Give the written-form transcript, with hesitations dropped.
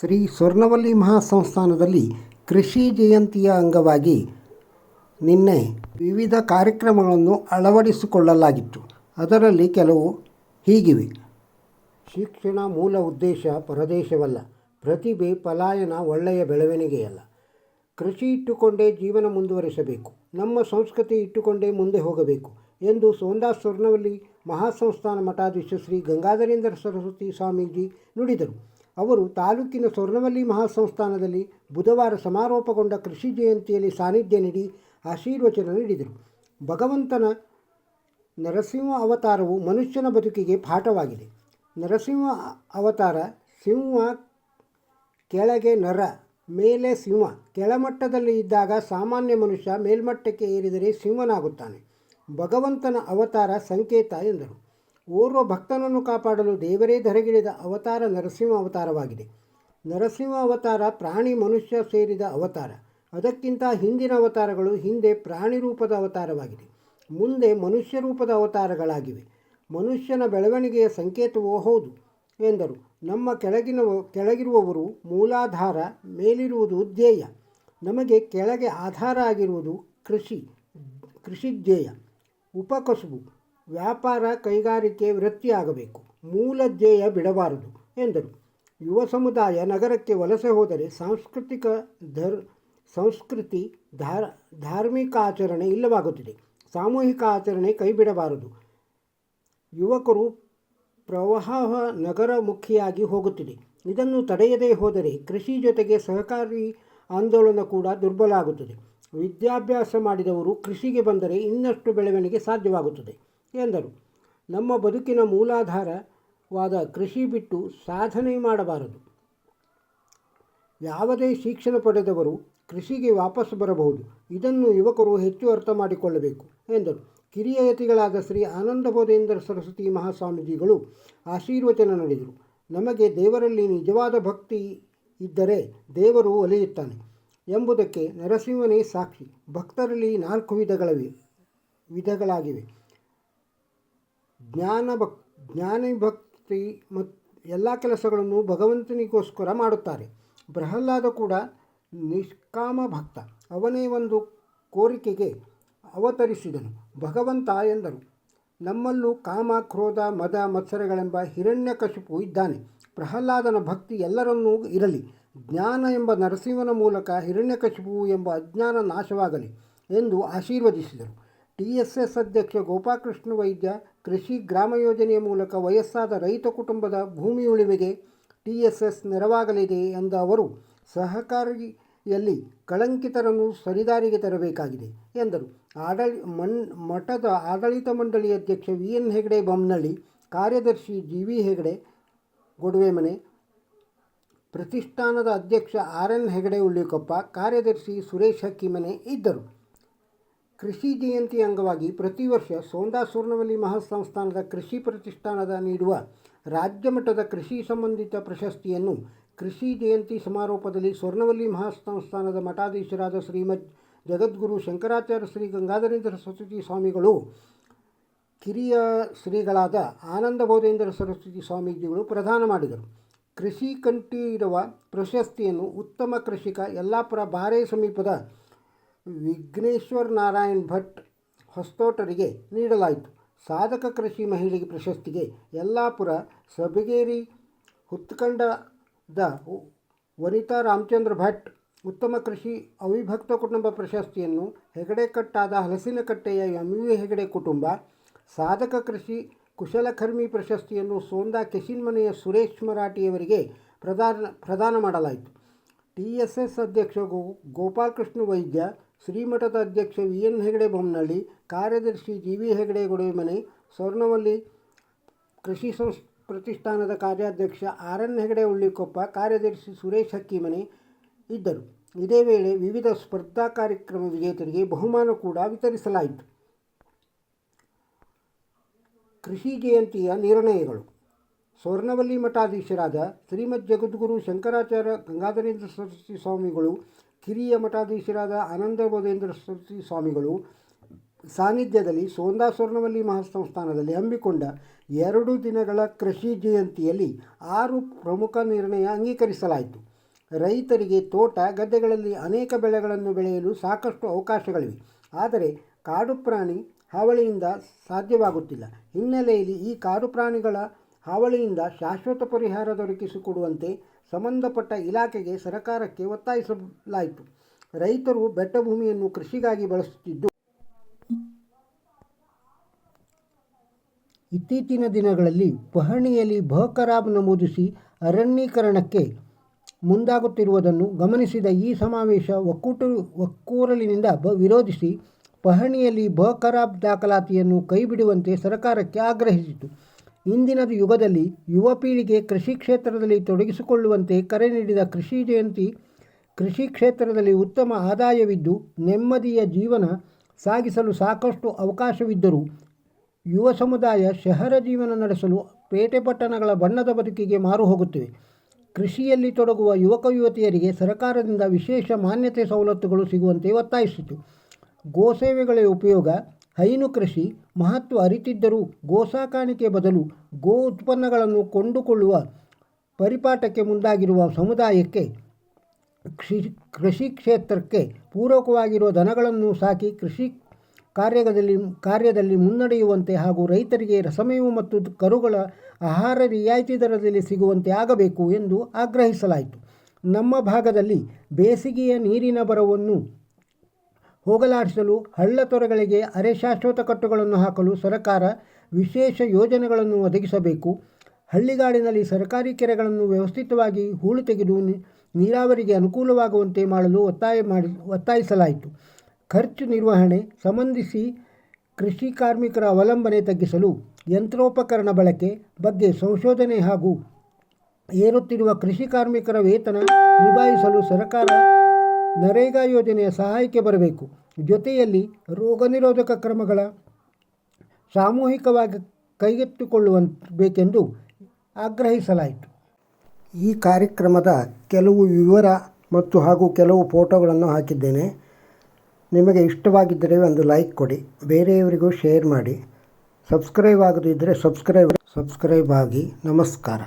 ಶ್ರೀ ಸ್ವರ್ಣವಲ್ಲೀ ಮಹಾಸಂಸ್ಥಾನದಲ್ಲಿ ಕೃಷಿ ಜಯಂತಿಯ ಅಂಗವಾಗಿ ನಿನ್ನೆ ವಿವಿಧ ಕಾರ್ಯಕ್ರಮಗಳನ್ನು ಅಳವಡಿಸಿಕೊಳ್ಳಲಾಗಿತ್ತು. ಅದರಲ್ಲಿ ಕೆಲವು ಹೀಗಿವೆ. ಶಿಕ್ಷಣ ಮೂಲ ಉದ್ದೇಶ ಪರದೇಶವಲ್ಲ, ಪ್ರತಿಭೆ ಪಲಾಯನ ಒಳ್ಳೆಯ ಬೆಳವಣಿಗೆಯಲ್ಲ. ಕೃಷಿ ಇಟ್ಟುಕೊಂಡೇ ಜೀವನ ಮುಂದುವರಿಸಬೇಕು, ನಮ್ಮ ಸಂಸ್ಕೃತಿ ಇಟ್ಟುಕೊಂಡೇ ಮುಂದೆ ಹೋಗಬೇಕು ಎಂದು ಸೋಂದಾ ಸ್ವರ್ಣವಲ್ಲೀ ಮಹಾಸಂಸ್ಥಾನ ಮಠಾಧೀಶ ಶ್ರೀ ಗಂಗಾಧರೇಂದ್ರ ಸರಸ್ವತಿ ಸ್ವಾಮೀಜಿ ನುಡಿದರು. ಅವರು ತಾಲೂಕಿನ ಸ್ವರ್ಣವಲ್ಲೀ ಮಹಾಸಂಸ್ಥಾನದಲ್ಲಿ ಬುಧವಾರ ಸಮಾರೋಪಗೊಂಡ ಕೃಷಿ ಜಯಂತಿಯಲ್ಲಿ ಸಾನ್ನಿಧ್ಯ ನೀಡಿ ಆಶೀರ್ವಚನ ನೀಡಿದರು. ಭಗವಂತನ ನರಸಿಂಹ ಅವತಾರವು ಮನುಷ್ಯನ ಬದುಕಿಗೆ ಪಾಠವಾಗಿದೆ. ನರಸಿಂಹ ಅವತಾರ ಸಿಂಹ ಕೆಳಗೆ ನರ, ಮೇಲೆ ಸಿಂಹ. ಕೆಳಮಟ್ಟದಲ್ಲಿ ಇದ್ದಾಗ ಸಾಮಾನ್ಯ ಮನುಷ್ಯ, ಮೇಲ್ಮಟ್ಟಕ್ಕೆ ಏರಿದರೆ ಸಿಂಹನಾಗುತ್ತಾನೆ. ಭಗವಂತನ ಅವತಾರ ಸಂಕೇತ ಎಂದರು. ಓರ್ವ ಭಕ್ತನನ್ನು ಕಾಪಾಡಲು ದೇವರೇ ಧರೆಗಿಳಿದ ಅವತಾರ ನರಸಿಂಹ ಅವತಾರವಾಗಿದೆ. ನರಸಿಂಹ ಅವತಾರ ಪ್ರಾಣಿ ಮನುಷ್ಯ ಸೇರಿದ ಅವತಾರ. ಅದಕ್ಕಿಂತ ಹಿಂದಿನ ಅವತಾರಗಳು ಹಿಂದೆ ಪ್ರಾಣಿ ರೂಪದ ಅವತಾರವಾಗಿದೆ, ಮುಂದೆ ಮನುಷ್ಯ ರೂಪದ ಅವತಾರಗಳಾಗಿವೆ. ಮನುಷ್ಯನ ಬೆಳವಣಿಗೆಯ ಸಂಕೇತವೂ ಹೌದು ಎಂದರು. ನಮ್ಮ ಕೆಳಗಿರುವವರು ಮೂಲಾಧಾರ, ಮೇಲಿರುವುದು ಧ್ಯೇಯ. ನಮಗೆ ಕೆಳಗೆ ಆಧಾರ ಆಗಿರುವುದು ಕೃಷಿ ಧ್ಯೇಯ. ಉಪಕಸುಬು, ವ್ಯಾಪಾರ ಕೈಗಾರಿಕೆ ವೃತ್ತಿಯಾಗಬೇಕು. ಮೂಲ ಧ್ಯೇಯ ಬಿಡಬಾರದು ಎಂದರು. ಯುವ ಸಮುದಾಯ ನಗರಕ್ಕೆ ವಲಸೆ ಹೋದರೆ ಸಂಸ್ಕೃತಿ ಧಾರ್ಮಿಕ ಆಚರಣೆ ಇಲ್ಲವಾಗುತ್ತಿದೆ. ಸಾಮೂಹಿಕ ಆಚರಣೆ ಕೈಬಿಡಬಾರದು. ಯುವಕರು ಪ್ರವಾಹ ನಗರಮುಖಿಯಾಗಿ ಹೋಗುತ್ತಿದೆ. ಇದನ್ನು ತಡೆಯದೇ ಹೋದರೆ ಕೃಷಿ ಜೊತೆಗೆ ಸಹಕಾರಿ ಆಂದೋಲನ ಕೂಡ ದುರ್ಬಲ ಆಗುತ್ತದೆ. ವಿದ್ಯಾಭ್ಯಾಸ ಮಾಡಿದವರು ಕೃಷಿಗೆ ಬಂದರೆ ಇನ್ನಷ್ಟು ಬೆಳವಣಿಗೆ ಸಾಧ್ಯವಾಗುತ್ತದೆ ಎಂದರು. ನಮ್ಮ ಬದುಕಿನ ಮೂಲಾಧಾರವಾದ ಕೃಷಿ ಬಿಟ್ಟು ಸಾಧನೆ ಮಾಡಬಾರದು. ಯಾವುದೇ ಶಿಕ್ಷಣ ಪಡೆದವರು ಕೃಷಿಗೆ ವಾಪಸ್ ಬರಬಹುದು. ಇದನ್ನು ಯುವಕರು ಹೆಚ್ಚು ಅರ್ಥ ಮಾಡಿಕೊಳ್ಳಬೇಕು ಎಂದರು. ಕಿರಿಯ ಯತಿಗಳಾದ ಶ್ರೀ ಆನಂದಬೋಧೇಂದ್ರ ಸರಸ್ವತಿ ಮಹಾಸ್ವಾಮೀಜಿಗಳು ಆಶೀರ್ವಚನ ನೀಡಿದರು. ನಮಗೆ ದೇವರಲ್ಲಿ ನಿಜವಾದ ಭಕ್ತಿ ಇದ್ದರೆ ದೇವರು ಒಲಿಯುತ್ತಾನೆ ಎಂಬುದಕ್ಕೆ ನರಸಿಂಹನೇ ಸಾಕ್ಷಿ. ಭಕ್ತರಲ್ಲಿ 4 ವಿಧಗಳಾಗಿವೆ. ಜ್ಞಾನಭಕ್ತಿ ಮತ್ತು ಎಲ್ಲ ಕೆಲಸಗಳನ್ನು ಭಗವಂತನಿಗೋಸ್ಕರ ಮಾಡುತ್ತಾರೆ. ಪ್ರಹ್ಲಾದ ಕೂಡ ನಿಷ್ಕಾಮ ಭಕ್ತ. ಅವನೇ ಒಂದು ಕೋರಿಕೆಗೆ ಅವತರಿಸಿದನು ಭಗವಂತ ಎಂದರು. ನಮ್ಮಲ್ಲೂ ಕಾಮ, ಕ್ರೋಧ, ಮದ, ಮತ್ಸರಗಳೆಂಬ ಹಿರಣ್ಯಕಶಿಪು ಇದ್ದಾನೆ. ಪ್ರಹ್ಲಾದನ ಭಕ್ತಿ ಎಲ್ಲರನ್ನೂ ಇರಲಿ. ಜ್ಞಾನ ಎಂಬ ನರಸಿಂಹನ ಮೂಲಕ ಹಿರಣ್ಯಕಶಿಪು ಎಂಬ ಅಜ್ಞಾನ ನಾಶವಾಗಲಿ ಎಂದು ಆಶೀರ್ವದಿಸಿದರು. TSS ಅಧ್ಯಕ್ಷ ಗೋಪಾಲಕೃಷ್ಣ ವೈದ್ಯ ಕೃಷಿ ಗ್ರಾಮ ಯೋಜನೆಯ ಮೂಲಕ ವಯಸ್ಸಾದ ರೈತ ಕುಟುಂಬದ ಭೂಮಿ ಉಳಿಮೆಗೆ TSS ನೆರವಾಗಲಿದೆ ಎಂದ ಅವರು, ಸಹಕಾರಿಯಲ್ಲಿ ಕಳಂಕಿತರನ್ನು ಸರಿದಾರಿಗೆ ತರಬೇಕಾಗಿದೆ ಎಂದರು. ಮಠದ ಆಡಳಿತ ಮಂಡಳಿ ಅಧ್ಯಕ್ಷ VN ಹೆಗಡೆ ಬೊಮ್ಮನಳ್ಳಿ, ಕಾರ್ಯದರ್ಶಿ GV ಹೆಗಡೆ ಗೊಡವೆಮನೆ, ಪ್ರತಿಷ್ಠಾನದ ಅಧ್ಯಕ್ಷ RN ಹೆಗಡೆ ಉಳ್ಳಿಕೊಪ್ಪ, ಕಾರ್ಯದರ್ಶಿ ಸುರೇಶ್ ಹಕ್ಕಿಮನೆ ಇದ್ದರು. ಕೃಷಿ ಜಯಂತಿ ಅಂಗವಾಗಿ ಪ್ರತಿ ವರ್ಷ ಸೋಂದಾ ಸ್ವರ್ಣವಲ್ಲೀ ಮಹಾಸಂಸ್ಥಾನದ ಕೃಷಿ ಪ್ರತಿಷ್ಠಾನದ ನೀಡುವ ರಾಜ್ಯ ಮಟ್ಟದ ಕೃಷಿ ಸಂಬಂಧಿತ ಪ್ರಶಸ್ತಿಯನ್ನು ಕೃಷಿ ಜಯಂತಿ ಸಮಾರೋಪದಲ್ಲಿ ಸ್ವರ್ಣವಲ್ಲೀ ಮಹಾಸಂಸ್ಥಾನದ ಮಠಾಧೀಶರಾದ ಶ್ರೀಮದ್ ಜಗದ್ಗುರು ಶಂಕರಾಚಾರ್ಯ ಶ್ರೀ ಗಂಗಾಧರೇಂದ್ರ ಸರಸ್ವತಿ ಸ್ವಾಮಿಗಳು, ಕಿರಿಯ ಶ್ರೀಗಳಾದ ಆನಂದಬೋಧೇಂದ್ರ ಸರಸ್ವತಿ ಸ್ವಾಮೀಜಿಗಳು ಪ್ರದಾನ ಮಾಡಿದರು. ಕೃಷಿ ಕಂಠೀರವ ಪ್ರಶಸ್ತಿಯನ್ನು ಉತ್ತಮ ಕೃಷಿಕ ಯಲ್ಲಾಪುರ ಬಾರೆ ಸಮೀಪದ ವಿಘ್ನೇಶ್ವರ ನಾರಾಯಣ್ ಭಟ್ ಹೊಸತೋಟರಿಗೆ ನೀಡಲಾಯಿತು. ಸಾಧಕ ಕೃಷಿ ಮಹಿಳೆಗೆ ಪ್ರಶಸ್ತಿಗೆ ಯಲ್ಲಾಪುರ ಸಬಗೇರಿ ಹುತ್ಕಂಡದ ವನಿತಾ ರಾಮಚಂದ್ರ ಭಟ್, ಉತ್ತಮ ಕೃಷಿ ಅವಿಭಕ್ತ ಕುಟುಂಬ ಪ್ರಶಸ್ತಿಯನ್ನು ಹೆಗಡೆಕಟ್ಟಾದ ಹಲಸಿನಕಟ್ಟೆಯ MV ಹೆಗಡೆ ಕುಟುಂಬ, ಸಾಧಕ ಕೃಷಿ ಕುಶಲಕರ್ಮಿ ಪ್ರಶಸ್ತಿಯನ್ನು ಸೋಂದಾ ಕೆಸಿನ್ಮನೆಯ ಸುರೇಶ್ ಮರಾಠಿಯವರಿಗೆ ಪ್ರದಾನ ಮಾಡಲಾಯಿತು. TSS ಅಧ್ಯಕ್ಷ ಗೋಪಾಲಕೃಷ್ಣ ವೈದ್ಯ, ಶ್ರೀಮಠದ ಅಧ್ಯಕ್ಷ VN ಹೆಗಡೆ ಬೊಮ್ಮನಳ್ಳಿ, ಕಾರ್ಯದರ್ಶಿ GV ಹೆಗಡೆ ಗೊಡವೆಮನೆ, ಸ್ವರ್ಣವಲ್ಲೀ ಕೃಷಿ ಪ್ರತಿಷ್ಠಾನದ ಕಾರ್ಯಾಧ್ಯಕ್ಷ RN ಹೆಗಡೆ ಉಳ್ಳಿಕೊಪ್ಪ, ಕಾರ್ಯದರ್ಶಿ ಸುರೇಶ್ ಹಕ್ಕಿಮನೆ ಇದ್ದರು. ಇದೇ ವೇಳೆ ವಿವಿಧ ಸ್ಪರ್ಧಾ ಕಾರ್ಯಕ್ರಮ ವಿಜೇತರಿಗೆ ಬಹುಮಾನ ಕೂಡ ವಿತರಿಸಲಾಯಿತು. ಕೃಷಿ ಜಯಂತಿಯ ನಿರ್ಣಯಗಳು. ಸ್ವರ್ಣವಲ್ಲೀ ಮಠಾಧೀಶರಾದ ಶ್ರೀಮದ್ ಜಗದ್ಗುರು ಶಂಕರಾಚಾರ್ಯ ಗಂಗಾಧರೇಂದ್ರ ಸರಸ್ವತಿ ಸ್ವಾಮಿಗಳು, ಕಿರಿಯ ಮಠಾಧೀಶರಾದ ಆನಂದಬೋಧೇಂದ್ರ ಸರಸ್ವತಿ ಸ್ವಾಮಿಗಳು ಸಾನ್ನಿಧ್ಯದಲ್ಲಿ ಸೋಂದಾ ಸ್ವರ್ಣವಲ್ಲೀ ಮಹಾಸಂಸ್ಥಾನದಲ್ಲಿ ಹಮ್ಮಿಕೊಂಡ 2 ದಿನಗಳ ಕೃಷಿ ಜಯಂತಿಯಲ್ಲಿ 6 ಪ್ರಮುಖ ನಿರ್ಣಯ ಅಂಗೀಕರಿಸಲಾಯಿತು. ರೈತರಿಗೆ ತೋಟ ಗದ್ದೆಗಳಲ್ಲಿ ಅನೇಕ ಬೆಳೆಗಳನ್ನು ಬೆಳೆಯಲು ಸಾಕಷ್ಟು ಅವಕಾಶಗಳಿವೆ. ಆದರೆ ಕಾಡು ಪ್ರಾಣಿ ಹಾವಳಿಯಿಂದ ಸಾಧ್ಯವಾಗುತ್ತಿಲ್ಲ. ಹಿನ್ನೆಲೆಯಲ್ಲಿ ಈ ಕಾಡು ಪ್ರಾಣಿಗಳ ಹಾವಳಿಯಿಂದ ಶಾಶ್ವತ ಪರಿಹಾರ ದೊರಕಿಸಿಕೊಡುವಂತೆ ಸಂಬಂಧಪಟ್ಟ ಇಲಾಖೆಗೆ ಸರ್ಕಾರಕ್ಕೆ ಒತ್ತಾಯಿಸಲಾಯಿತು. ರೈತರು ಬೆಟ್ಟ ಭೂಮಿಯನ್ನು ಕೃಷಿಗಾಗಿ ಬಳಸುತ್ತಿದ್ದು, ಇತ್ತೀಚಿನ ದಿನಗಳಲ್ಲಿ ಪಹಣಿಯಲ್ಲಿ ಬಖರಾಬ್ ನಮೂದಿಸಿ ಅರಣ್ಯೀಕರಣಕ್ಕೆ ಮುಂದಾಗುತ್ತಿರುವುದನ್ನು ಗಮನಿಸಿದ ಈ ಸಮಾವೇಶ ಒಕ್ಕೊರಲಿನಿಂದ ವಿರೋಧಿಸಿ ಪಹಣಿಯಲ್ಲಿ ಬಖರಾಬ್ ದಾಖಲಾತಿಯನ್ನು ಕೈಬಿಡುವಂತೆ ಸರ್ಕಾರಕ್ಕೆ ಆಗ್ರಹಿಸಿತು. ಇಂದಿನ ಯುಗದಲ್ಲಿ ಯುವ ಪೀಳಿಗೆ ಕೃಷಿ ಕ್ಷೇತ್ರದಲ್ಲಿ ತೊಡಗಿಸಿಕೊಳ್ಳುವಂತೆ ಕರೆ ನೀಡಿದ ಕೃಷಿ ಜಯಂತಿ ಕೃಷಿ ಕ್ಷೇತ್ರದಲ್ಲಿ ಉತ್ತಮ ಆದಾಯವಿದ್ದು ನೆಮ್ಮದಿಯ ಜೀವನ ಸಾಗಿಸಲು ಸಾಕಷ್ಟು ಅವಕಾಶವಿದ್ದರೂ ಯುವ ಸಮುದಾಯ ಶಹರ ಜೀವನ ನಡೆಸಲು ಪೇಟೆ ಪಟ್ಟಣಗಳ ಬಣ್ಣದ ಬದುಕಿಗೆ ಮಾರು ಹೋಗುತ್ತಿವೆ. ಕೃಷಿಯಲ್ಲಿ ತೊಡಗುವ ಯುವಕ ಯುವತಿಯರಿಗೆ ಸರ್ಕಾರದಿಂದ ವಿಶೇಷ ಮಾನ್ಯತೆ ಸವಲತ್ತುಗಳು ಸಿಗುವಂತೆ ಒತ್ತಾಯಿಸಿತು. ಗೋಸೇವೆಗಳ ಉಪಯೋಗ, ಹೈನು ಕೃಷಿ ಮಹತ್ವ ಅರಿತಿದ್ದರೂ ಗೋಸಾಕಾಣಿಕೆ ಬದಲು ಗೋ ಉತ್ಪನ್ನಗಳನ್ನು ಕೊಂಡುಕೊಳ್ಳುವ ಪರಿಪಾಠಕ್ಕೆ ಮುಂದಾಗಿರುವ ಸಮುದಾಯಕ್ಕೆ ಕೃಷಿ ಕ್ಷೇತ್ರಕ್ಕೆ ಪೂರಕವಾಗಿರುವ ದನಗಳನ್ನು ಸಾಕಿ ಕೃಷಿ ಕಾರ್ಯದಲ್ಲಿ ಮುನ್ನಡೆಯುವಂತೆ ಹಾಗೂ ರೈತರಿಗೆ ರಸಮೇವು ಮತ್ತು ಕರುಗಳ ಆಹಾರ ರಿಯಾಯಿತಿ ದರದಲ್ಲಿ ಸಿಗುವಂತೆ ಆಗಬೇಕು ಎಂದು ಆಗ್ರಹಿಸಲಾಯಿತು. ನಮ್ಮ ಭಾಗದಲ್ಲಿ ಬೇಸಿಗೆಯ ನೀರಿನ ಬರವನ್ನು ಹೋಗಲಾಡಿಸಲು ಹಳ್ಳ ತೊರೆಗಳಿಗೆ ಅರೆ ಶಾಶ್ವತ ಕಟ್ಟುಗಳನ್ನು ಹಾಕಲು ಸರ್ಕಾರ ವಿಶೇಷ ಯೋಜನೆಗಳನ್ನು ಒದಗಿಸಬೇಕು. ಹಳ್ಳಿಗಾಡಿನಲ್ಲಿ ಸರ್ಕಾರಿ ಕೆರೆಗಳನ್ನು ವ್ಯವಸ್ಥಿತವಾಗಿ ಹೂಳು ತೆಗೆದು ನೀರಾವರಿಗೆ ಅನುಕೂಲವಾಗುವಂತೆ ಮಾಡಲು ಒತ್ತಾಯಿಸಲಾಯಿತು. ಖರ್ಚು ನಿರ್ವಹಣೆ ಸಂಬಂಧಿಸಿ ಕೃಷಿ ಕಾರ್ಮಿಕರ ಅವಲಂಬನೆ ತಗ್ಗಿಸಲು ಯಂತ್ರೋಪಕರಣ ಬಳಕೆ ಬಗ್ಗೆ ಸಂಶೋಧನೆ ಹಾಗೂ ಏರುತ್ತಿರುವ ಕೃಷಿ ಕಾರ್ಮಿಕರ ವೇತನ ನಿಭಾಯಿಸಲು ಸರ್ಕಾರ ನರೇಗಾ ಯೋಜನೆಯ ಸಹಾಯಕ್ಕೆ ಬರಬೇಕು. ಜೊತೆಯಲ್ಲಿ ರೋಗ ನಿರೋಧಕ ಕ್ರಮಗಳ ಸಾಮೂಹಿಕವಾಗಿ ಕೈಗೆತ್ತಿಕೊಳ್ಳಬೇಕೆಂದು ಆಗ್ರಹಿಸಲಾಯಿತು. ಈ ಕಾರ್ಯಕ್ರಮದ ಕೆಲವು ವಿವರ ಮತ್ತು ಹಾಗೂ ಕೆಲವು ಫೋಟೋಗಳನ್ನು ಹಾಕಿದ್ದೇನೆ. ನಿಮಗೆ ಇಷ್ಟವಾಗಿದ್ದರೆ ಒಂದು ಲೈಕ್ ಕೊಡಿ, ಬೇರೆಯವರಿಗೂ ಶೇರ್ ಮಾಡಿ. ಸಬ್ಸ್ಕ್ರೈಬ್ ಆಗದಿದ್ದರೆ ಸಬ್ಸ್ಕ್ರೈಬ್ ಆಗಿ. ನಮಸ್ಕಾರ.